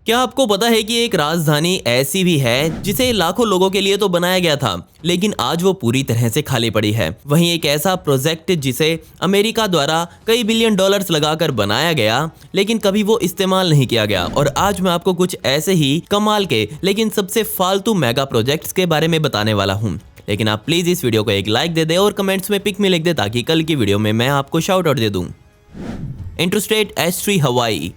क्या आपको पता है कि एक राजधानी ऐसी भी है जिसे लाखों लोगों के लिए तो बनाया गया था, लेकिन आज वो पूरी तरह से खाली पड़ी है। वहीं एक ऐसा प्रोजेक्ट जिसे अमेरिका द्वारा कई बिलियन डॉलर्स लगाकर बनाया गया, लेकिन कभी वो इस्तेमाल नहीं किया गया। और आज मैं आपको कुछ ऐसे ही कमाल के लेकिन सबसे फालतू मेगा प्रोजेक्ट्स के बारे में बताने वाला हूँ। लेकिन आप प्लीज इस वीडियो को एक लाइक दे दे और कमेंट्स में पिक में लिख दे, ताकि कल की वीडियो में मैं आपको शाउट आउट दे दूं। इंटरस्टेट S3 हवाई।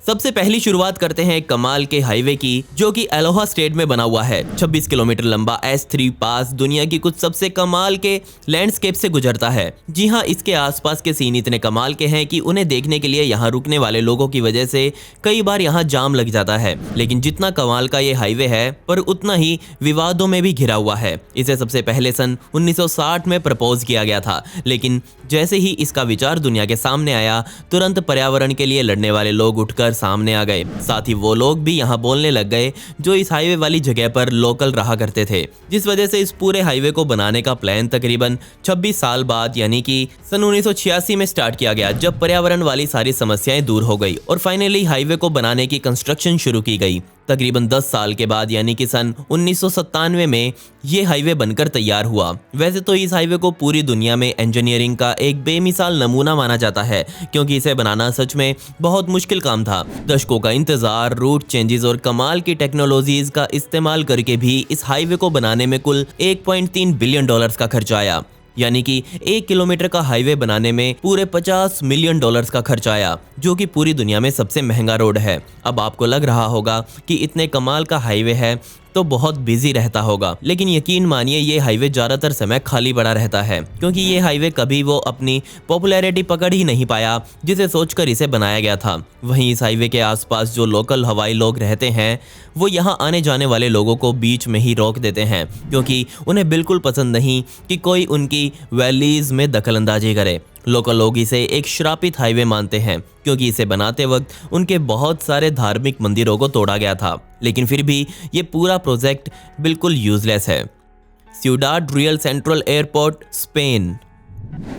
सबसे पहली शुरुआत करते हैं एक कमाल के हाईवे की, जो कि अलोहा स्टेट में बना हुआ है। 26 किलोमीटर लंबा S3 पास दुनिया की कुछ सबसे कमाल के लैंडस्केप से गुजरता है। जी हाँ, इसके आसपास के सीन इतने कमाल के हैं कि उन्हें देखने के लिए यहाँ रुकने वाले लोगों की वजह से कई बार यहाँ जाम लग जाता है। लेकिन जितना कमाल का ये हाईवे है, पर उतना ही विवादों में भी घिरा हुआ है। इसे सबसे पहले सन 1960 में प्रपोज किया गया था, लेकिन जैसे ही इसका विचार दुनिया के सामने आया, तुरंत पर्यावरण के लिए लड़ने वाले लोग उठकर सामने आ गए। साथ ही वो लोग भी यहाँ बोलने लग गए जो इस हाईवे वाली जगह पर लोकल रहा करते थे, जिस वजह से इस पूरे हाईवे को बनाने का प्लान तकरीबन 26 साल बाद यानी कि सन 1986 में स्टार्ट किया गया, जब पर्यावरण वाली सारी समस्याएं दूर हो गई और फाइनली हाईवे को बनाने की कंस्ट्रक्शन शुरू की गई। तकरीबन 10 साल के बाद यानी कि सन 1997 में ये हाईवे बनकर तैयार हुआ। वैसे तो इस हाईवे को पूरी दुनिया में इंजीनियरिंग का एक बेमिसाल नमूना माना जाता है, क्योंकि इसे बनाना सच में बहुत मुश्किल काम था। दशकों का इंतजार, रूट चेंजेस और कमाल की टेक्नोलॉजीज का इस्तेमाल करके भी इस हाईवे को बनाने में कुल 1.3 बिलियन डॉलर्स का खर्च आया। यानी कि 1 किलोमीटर का हाईवे बनाने में पूरे 50 मिलियन डॉलर्स का खर्च आया, जो कि पूरी दुनिया में सबसे महंगा रोड है। अब आपको लग रहा होगा कि इतने कमाल का हाईवे है तो बहुत बिजी रहता होगा, लेकिन यकीन मानिए ये हाईवे ज़्यादातर समय खाली पड़ा रहता है, क्योंकि ये हाईवे कभी वो अपनी पॉपुलैरिटी पकड़ ही नहीं पाया जिसे सोचकर इसे बनाया गया था। वहीं इस हाईवे के आसपास जो लोकल हवाई लोग रहते हैं, वो यहाँ आने जाने वाले लोगों को बीच में ही रोक देते हैं, क्योंकि उन्हें बिल्कुल पसंद नहीं कि कोई उनकी वैलीज में दखलंदाजी करे। लोकल लोग इसे एक श्रापित हाईवे मानते हैं, क्योंकि इसे बनाते वक्त उनके बहुत सारे धार्मिक मंदिरों को तोड़ा गया था। लेकिन फिर भी ये पूरा प्रोजेक्ट बिल्कुल यूजलेस है। सिउडाड रियल सेंट्रल एयरपोर्ट, स्पेन।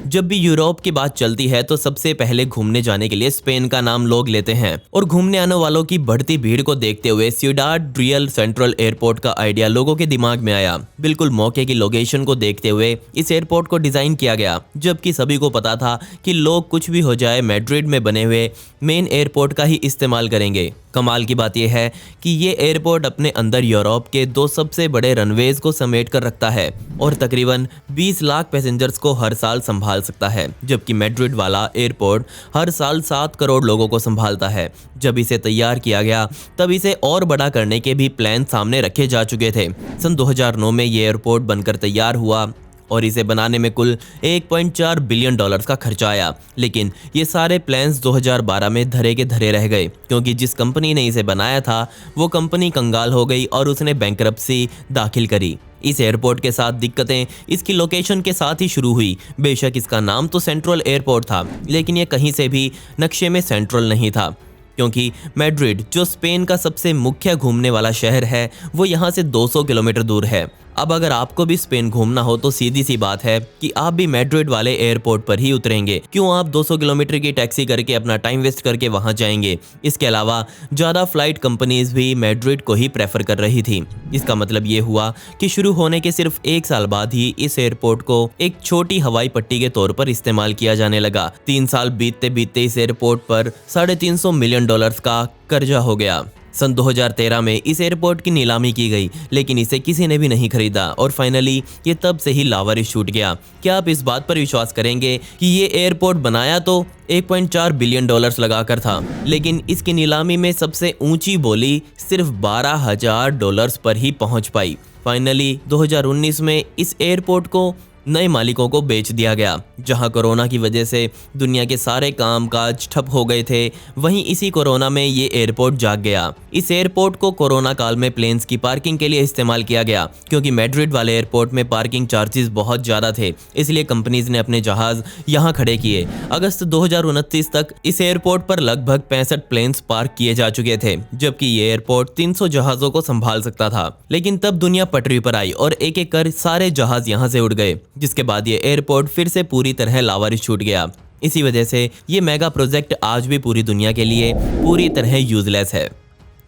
जब भी यूरोप की बात चलती है तो सबसे पहले घूमने जाने के लिए स्पेन का नाम लोग लेते हैं, और घूमने आने वालों की बढ़ती भीड़ को देखते हुए सिउडाड रियल सेंट्रल एयरपोर्ट का आइडिया लोगों के दिमाग में आया। बिल्कुल मौके की लोकेशन को देखते हुए इस एयरपोर्ट को डिजाइन किया गया, जबकि सभी को पता था कि लोग कुछ भी हो जाए मैड्रिड में बने हुए मेन एयरपोर्ट का ही इस्तेमाल करेंगे। कमाल की बात यह है कि ये एयरपोर्ट अपने अंदर यूरोप के 2 सबसे बड़े रनवेज को समेट कर रखता है और तकरीबन 20 लाख पैसेंजर्स को हर साल संभाल सकता है, जबकि मैड्रिड वाला एयरपोर्ट हर साल 7 करोड़ लोगों को संभालता है। जब इसे तैयार किया गया तब इसे और बड़ा करने के भी प्लान सामने रखे जा चुके थे। सन 2009 में ये एयरपोर्ट बनकर तैयार हुआ और इसे बनाने में कुल 1.4 बिलियन डॉलर्स का खर्चा आया। लेकिन ये सारे प्लान्स 2012 में धरे के धरे रह गए, क्योंकि जिस कंपनी ने इसे बनाया था वो कंपनी कंगाल हो गई और उसने बैंकरप्सी दाखिल करी। इस एयरपोर्ट के साथ दिक्कतें इसकी लोकेशन के साथ ही शुरू हुई। बेशक इसका नाम तो सेंट्रल एयरपोर्ट था, लेकिन ये कहीं से भी नक्शे में सेंट्रल नहीं था, क्योंकि मैड्रिड जो स्पेन का सबसे मुख्य घूमने वाला शहर है, वो यहाँ से 200 किलोमीटर दूर है। अब अगर आपको भी स्पेन घूमना हो तो सीधी सी बात है कि आप भी मैड्रिड वाले एयरपोर्ट पर ही उतरेंगे। क्यों आप 200 किलोमीटर की टैक्सी करके अपना टाइम वेस्ट करके वहां जाएंगे? इसके अलावा ज़्यादा फ्लाइट कंपनीज भी मैड्रिड को ही प्रेफर कर रही थी। इसका मतलब ये हुआ कि शुरू होने के सिर्फ 1 साल बाद ही इस एयरपोर्ट को एक छोटी हवाई पट्टी के तौर पर इस्तेमाल किया जाने लगा। 3 साल बीतते बीतते इस एयरपोर्ट पर 350 मिलियन डॉलर्स का कर्जा हो गया। सन 2013 में इस एयरपोर्ट की नीलामी की गई, लेकिन इसे किसी ने भी नहीं खरीदा और फाइनली ये तब से ही लावारिस छूट गया। क्या आप इस बात पर विश्वास करेंगे कि ये एयरपोर्ट बनाया तो 1.4 बिलियन डॉलर्स लगाकर था, लेकिन इसकी नीलामी में सबसे ऊंची बोली सिर्फ 12,000 डॉलर्स पर ही पहुंच पाई। फाइनली 2019 में इस एयरपोर्ट को नए मालिकों को बेच दिया गया। जहां कोरोना की वजह से दुनिया के सारे कामकाज ठप हो गए थे, वहीं इसी कोरोना में ये एयरपोर्ट जाग गया। इस एयरपोर्ट को कोरोना काल में प्लेन्स की पार्किंग के लिए इस्तेमाल किया गया, क्योंकि मैड्रिड वाले एयरपोर्ट में पार्किंग चार्जेस बहुत ज़्यादा थे, इसलिए कंपनीज ने अपने जहाज यहाँ खड़े किए। अगस्त 2029 तक इस एयरपोर्ट पर लगभग 65 प्लेन्स पार्क किए जा चुके थे, जबकि ये एयरपोर्ट 300 जहाज़ों को संभाल सकता था। लेकिन तब दुनिया पटरी पर आई और एक एक कर सारे जहाज यहाँ से उड़ गए, जिसके बाद ये एयरपोर्ट फिर से पूरी तरह लावारिस छूट गया। इसी वजह से ये मेगा प्रोजेक्ट आज भी पूरी दुनिया के लिए पूरी तरह यूजलेस है।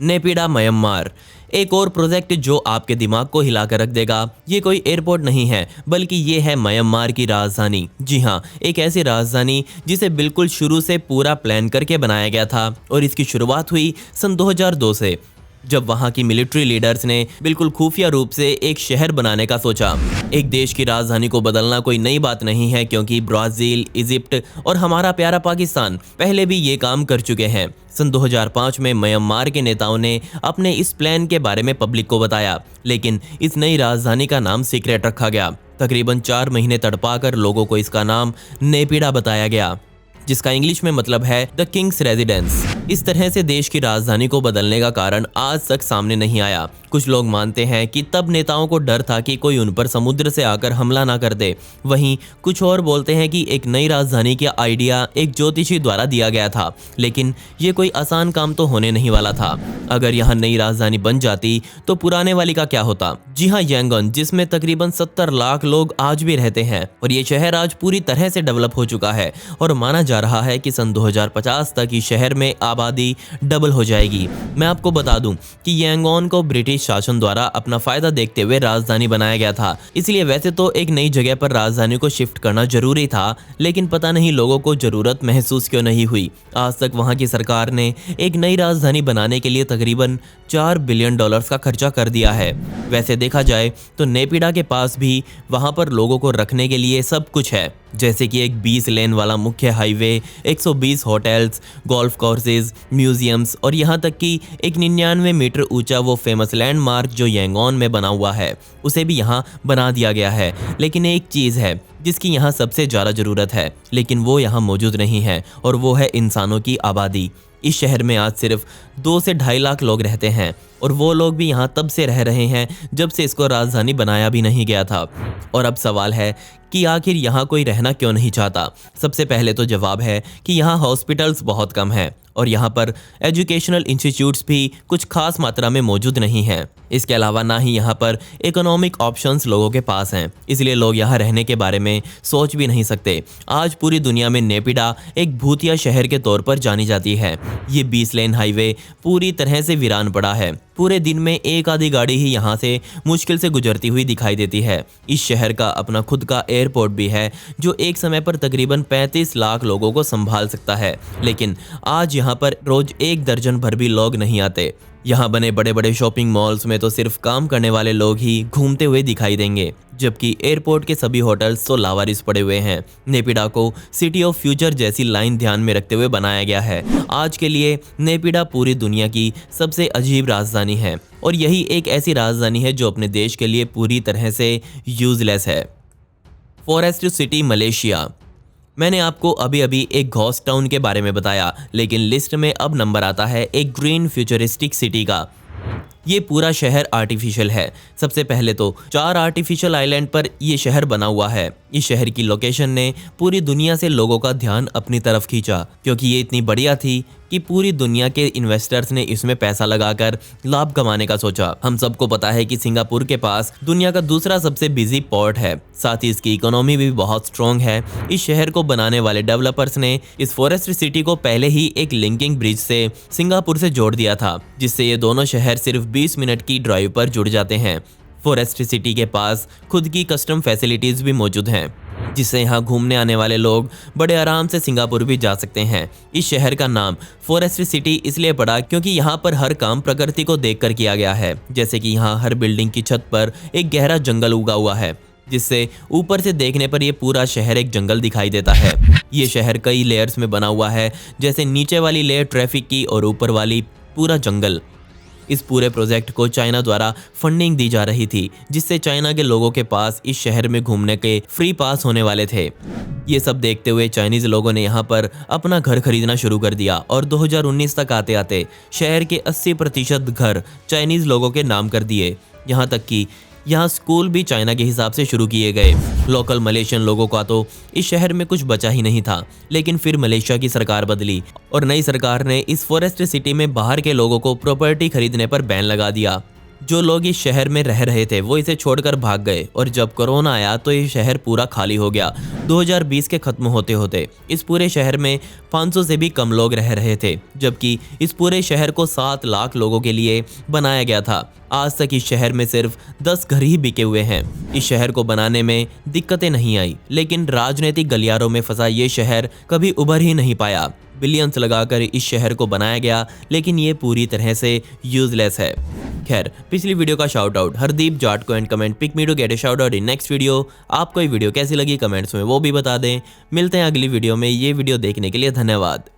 नेपिडा म्यांमार, एक और प्रोजेक्ट जो आपके दिमाग को हिला कर रख देगा। ये कोई एयरपोर्ट नहीं है, बल्कि ये है म्यांमार की राजधानी। जी हाँ, एक ऐसी राजधानी जिसे बिल्कुल शुरू से पूरा प्लान करके बनाया गया था और इसकी शुरुआत हुई सन 2002 से, जब वहां की मिलिट्री लीडर्स ने बिल्कुल खुफिया रूप से एक शहर बनाने का सोचा। एक देश की राजधानी को बदलना कोई नई बात नहीं है, क्योंकि ब्राजील, इजिप्ट और हमारा प्यारा पाकिस्तान पहले भी ये काम कर चुके हैं। सन 2005 में म्यांमार के नेताओं ने अपने इस प्लान के बारे में पब्लिक को बताया, लेकिन इस नई राजधानी का नाम सीक्रेट रखा गया। तकरीबन 4 महीने तड़पाकर लोगों को इसका नाम नेपिडा बताया गया, जिसका इंग्लिश में मतलब है द किंग्स रेजिडेंस। इस तरह से देश की राजधानी को बदलने का कारण आज तक सामने नहीं आया। कुछ लोग मानते हैं कि तब नेताओं को डर था कि कोई उन पर समुद्र से आकर हमला ना कर दे। वहीं कुछ और बोलते हैं कि एक नई राजधानी का आइडिया एक ज्योतिषी द्वारा दिया गया था, लेकिन ये कोई आसान काम तो होने नहीं वाला था। अगर यहाँ नई राजधानी बन जाती तो पुराने वाली का क्या होता? जी हाँ, यांगन, जिसमें तकरीबन 70 लाख लोग आज भी रहते हैं, और ये शहर आज पूरी तरह से डेवलप हो चुका है और माना जा रहा है कि सन 2050 तक इस शहर में आबादी डबल हो जाएगी। मैं आपको बता दूं कि यांगन को ब्रिटिश शासन द्वारा अपना फायदा देखते हुए राजधानी बनाया गया था, इसलिए वैसे तो एक नई जगह पर राजधानी को शिफ्ट करना जरूरी था, लेकिन पता नहीं लोगों को जरूरत महसूस क्यों नहीं हुई। आज तक वहां की सरकार ने एक नई राजधानी बनाने के लिए तकरीबन $4 बिलियन का खर्चा कर दिया है। वैसे देखा जाए तो नेपिडा के पास भी वहां पर लोगों को रखने के लिए सब कुछ है, जैसे कि एक 20 लेन वाला मुख्य highway, 120 hotels, golf courses, museums और यहाँ तक कि एक 99 मीटर ऊंचा वो फेमस लैंडमार्क जो यांगन में बना हुआ है, उसे भी यहाँ बना दिया गया है। लेकिन एक चीज़ है जिसकी यहाँ सबसे ज़्यादा ज़रूरत है, लेकिन वो यहाँ मौजूद नहीं है, और वो है इंसानों की आबादी। इस शहर में आज सिर्फ 2 से 2.5 लाख लोग रहते हैं, और वो लोग भी यहाँ तब से रह रहे हैं जब से इसको राजधानी बनाया भी नहीं गया था। और अब सवाल है कि आखिर यहाँ कोई रहना क्यों नहीं चाहता? सबसे पहले तो जवाब है कि यहाँ हॉस्पिटल्स बहुत कम हैं और यहाँ पर एजुकेशनल इंस्टीट्यूट्स भी कुछ खास मात्रा में मौजूद नहीं हैं। इसके अलावा ना ही यहाँ पर इकोनॉमिक ऑप्शंस लोगों के पास हैं, इसलिए लोग यहाँ रहने के बारे में सोच भी नहीं सकते। आज पूरी दुनिया में नेपिडा एक भूतिया शहर के तौर पर जानी जाती है। ये 20 लेन हाईवे पूरी तरह से वीरान पड़ा है। पूरे दिन में एक आधी गाड़ी ही यहाँ से मुश्किल से गुजरती हुई दिखाई देती है। इस शहर का अपना खुद का एयरपोर्ट भी है, जो एक समय पर तकरीबन 35 लाख लोगों को संभाल सकता है, लेकिन आज यहाँ पर रोज 1 दर्जन भर भी लोग नहीं आते। यहाँ बने बड़े बड़े शॉपिंग मॉल्स में तो सिर्फ काम करने वाले लोग ही घूमते हुए दिखाई देंगे, जबकि एयरपोर्ट के सभी होटल्स तो लावारिस पड़े हुए हैं। नेपिडा को सिटी ऑफ फ्यूचर जैसी लाइन ध्यान में रखते हुए बनाया गया है। आज के लिए नेपिडा पूरी दुनिया की सबसे अजीब राजधानी है, और यही एक ऐसी राजधानी है जो अपने देश के लिए पूरी तरह से यूजलेस है। Forest city Malaysia. मैंने आपको अभी अभी एक घोस्ट टाउन के बारे में बताया, लेकिन लिस्ट में अब नंबर आता है एक ग्रीन फ्यूचरिस्टिक सिटी का। ये पूरा शहर आर्टिफिशियल है। सबसे पहले तो 4 आर्टिफिशियल आइलैंड पर ये शहर बना हुआ है। इस शहर की लोकेशन ने पूरी दुनिया से लोगों का ध्यान अपनी तरफ खींचा, क्योंकि ये इतनी बढ़िया थी कि पूरी दुनिया के इन्वेस्टर्स ने इसमें पैसा लगाकर लाभ कमाने का सोचा। हम सबको पता है कि सिंगापुर के पास दुनिया का दूसरा सबसे बिजी पोर्ट है, साथ ही इसकी इकोनॉमी भी बहुत स्ट्रॉन्ग है। इस शहर को बनाने वाले डेवलपर्स ने इस फॉरेस्ट सिटी को पहले ही एक लिंकिंग ब्रिज से सिंगापुर से जोड़ दिया था, जिससे ये दोनों शहर सिर्फ 20 मिनट की ड्राइव पर जुड़ जाते हैं। फॉरेस्ट सिटी के पास खुद की कस्टम फैसिलिटीज भी मौजूद हैं, जिससे यहाँ घूमने आने वाले लोग बड़े आराम से सिंगापुर भी जा सकते हैं। इस शहर का नाम फॉरेस्ट सिटी इसलिए पड़ा क्योंकि यहाँ पर हर काम प्रकृति को देखकर किया गया है। जैसे कि यहाँ हर बिल्डिंग की छत पर एक गहरा जंगल उगा हुआ है, जिससे ऊपर से देखने पर यह पूरा शहर एक जंगल दिखाई देता है। ये शहर कई लेयर्स में बना हुआ है, जैसे नीचे वाली लेयर ट्रैफिक की और ऊपर वाली पूरा जंगल। इस पूरे प्रोजेक्ट को चाइना द्वारा फंडिंग दी जा रही थी, जिससे चाइना के लोगों के पास इस शहर में घूमने के फ्री पास होने वाले थे। ये सब देखते हुए चाइनीज लोगों ने यहाँ पर अपना घर खरीदना शुरू कर दिया, और 2019 तक आते आते शहर के 80% घर चाइनीज लोगों के नाम कर दिए। यहाँ तक कि यहाँ स्कूल भी चाइना के हिसाब से शुरू किए गए। लोकल मलेशियन लोगों का तो इस शहर में कुछ बचा ही नहीं था, लेकिन फिर मलेशिया की सरकार बदली और नई सरकार ने इस फॉरेस्ट सिटी में बाहर के लोगों को प्रॉपर्टी खरीदने पर बैन लगा दिया। जो लोग इस शहर में रह रहे थे वो इसे छोड़कर भाग गए और जब कोरोना आया तो ये शहर पूरा खाली हो गया। 2020 के खत्म होते होते इस पूरे शहर में 500 से भी कम लोग रह रहे थे, जबकि इस पूरे शहर को 7 लाख लोगों के लिए बनाया गया था। आज तक इस शहर में सिर्फ 10 घर ही बिके हुए हैं। इस शहर को बनाने में दिक्कतें नहीं आई, लेकिन राजनीतिक गलियारों में फंसा ये शहर कभी उभर ही नहीं पाया। बिलियंस लगाकर इस शहर को बनाया गया, लेकिन ये पूरी तरह से यूजलेस है। खैर, पिछली वीडियो का शाउट आउट हरदीप जाट को and comment pick me to get a shout out in next video. आपको ये वीडियो कैसी लगी कमेंट्स में वो भी बता दें। मिलते हैं अगली वीडियो में। ये वीडियो देखने के लिए धन्यवाद।